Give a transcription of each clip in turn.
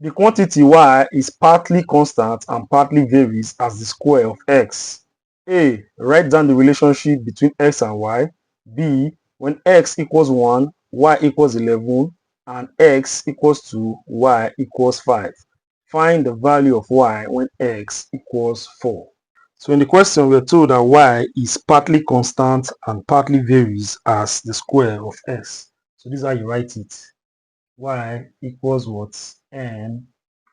The quantity y is partly constant and partly varies as the square of x. A. Write down the relationship between x and y. B. When x equals 1, y equals 11, and x equals 2, y equals 5. Find the value of y when x equals 4. So in the question, we're told that y is partly constant and partly varies as the square of x. So this is how you write it. Y equals what? N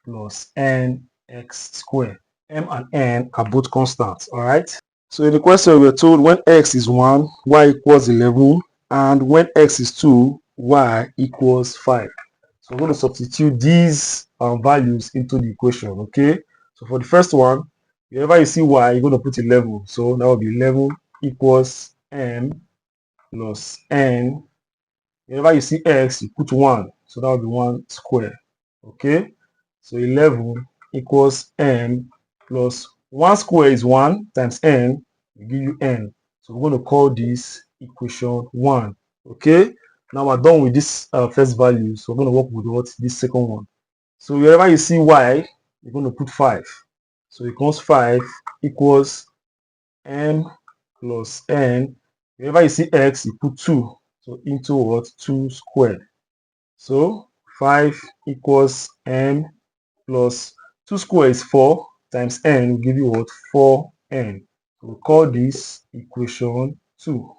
plus nx squared. M and n are both constants, all right? So in the question, we're told when x is 1, y equals 11, and when x is 2, y equals 5. So I'm going to substitute these values into the equation, okay? So for the first one, whenever you see y, you're going to put 11. So that will be 11 equals m plus n. Whenever you see x, you put 1. So that will be 1 square, okay? So 11 equals m plus 1 square is 1 times n, will give you n. So we're going to call this equation 1, okay? Now we're done with this first value, so we're going to work with what? This second one. So wherever you see y, you're going to put 5. So it becomes 5 equals m plus n. Wherever you see x, you put 2. So into what? 2 squared. So 5 equals m plus 2 squared is 4 times n will give you what? 4n. We'll call this equation 2.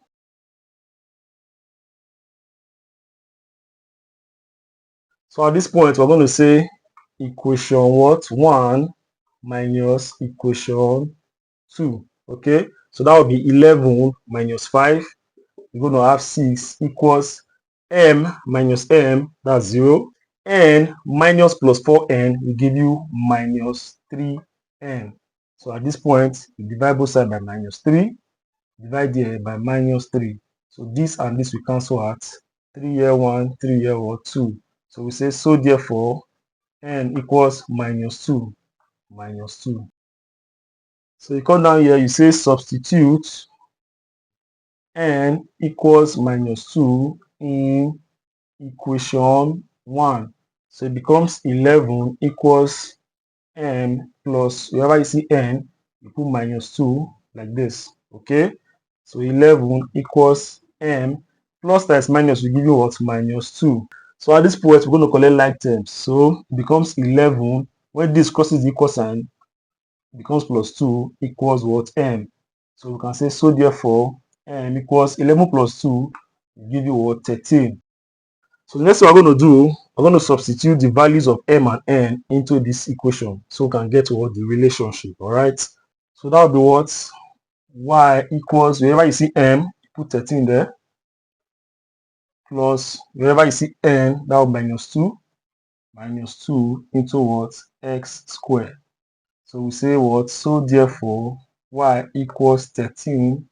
So at this point, we're going to say equation what? 1 minus equation 2. Okay, so that will be 11 minus 5. We're going to have 6 equals m minus m, that's 0. N minus plus 4n will give you minus 3n. So at this point, you divide both sides by minus 3. Divide here by minus 3. So this and this will cancel out. 3 here 1, 3 here 2. So we say, so therefore, n equals minus 2. Minus 2. So you come down here, you say substitute n equals minus 2 in equation 1. So it becomes 11 equals m plus, wherever you see n, you put minus 2 like this, okay? So 11 equals m plus times minus will give you what? Minus 2. So at this point, we're going to collect like terms. So it becomes 11. When this crosses the equal sign, it becomes plus 2 equals what? M. So we can say, so therefore, m equals 11 plus 2 will give you what? 13. So the next thing we're going to do, we're going to substitute the values of m and n into this equation so we can get what? The relationship, all right? So that will be what? Y equals, wherever you see m, put 13 there, plus wherever you see n, that will be minus 2. Minus 2 into what? X squared. So we say what? So therefore, y equals 13.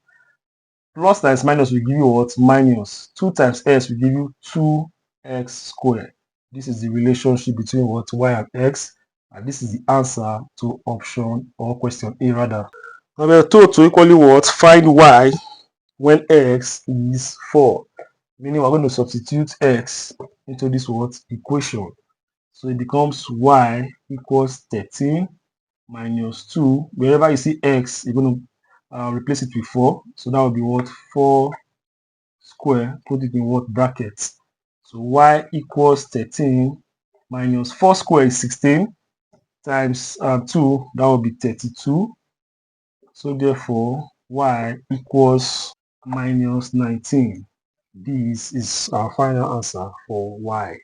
Plus times minus will give you what? Minus. 2 times x will give you 2x squared. This is the relationship between what? Y and x. And this is the answer to option or question A rather. Now we are told to equally what? Find y when x is 4. Meaning we're going to substitute x into this what? Equation. So it becomes y equals 13 minus 2. Wherever you see x, you're going to replace it with 4. So that will be what? 4 square. Put it in what? Brackets. So y equals 13 minus 4 square is 16 times 2. That will be 32. So therefore, y equals minus 19. This is our final answer for y.